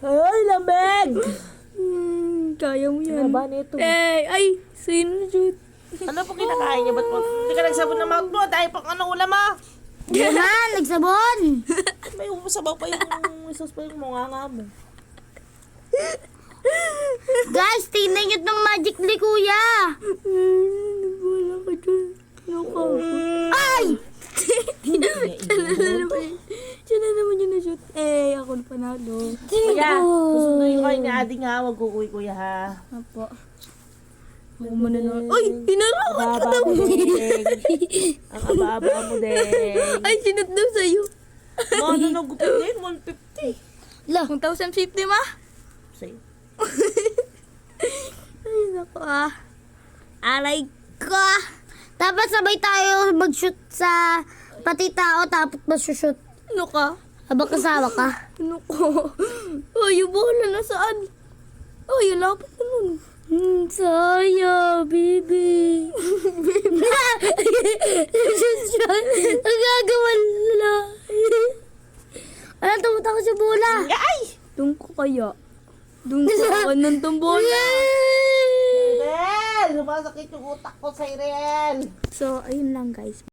Ay, lamig! Kaya mo yan. Ano ba nito? Ay, sino shoot? Ano po kinakain niya? Ba't po? Hindi ka nagsabon ng mouth mo? Dahil pang ano ulam ah? Di naman, nagsabon. May sabaw pa yung isos pa yung munganga mo. Guys, tingnan nyo itong magic ni kuya. Wala ka dyan. Ay! Siya na naman yun na-shoot. Ako na panalo. Kuya, susunduin ko kayo ni Ading ha. Huwag kukuy kuya ha. Apo. Ako muna na. Ay, hinarangan ka daw. Aba-aba mo, Deng. Ang aba-aba mo, Deng. Ay, sinut daw sa'yo. Ano nagupit din? 150. Lah, 1,050 ma? Sa'yo. Ay, naku aray ko. Dapat sabay tayo mag-shoot sa pati tao tapos mag-shoot. Ano ka? Habang kasama ka. Ano ko? Ay, yung bola na saan? Ay, yung lapit na nun. Saya, baby. Ang gagawa nila. Alam, tumuta ko sa bola. Ay! Doon ko kaya. Doon ka ng tumbola. Irel! Sumasakit yung utak ko sa Irel. So, ayun lang guys.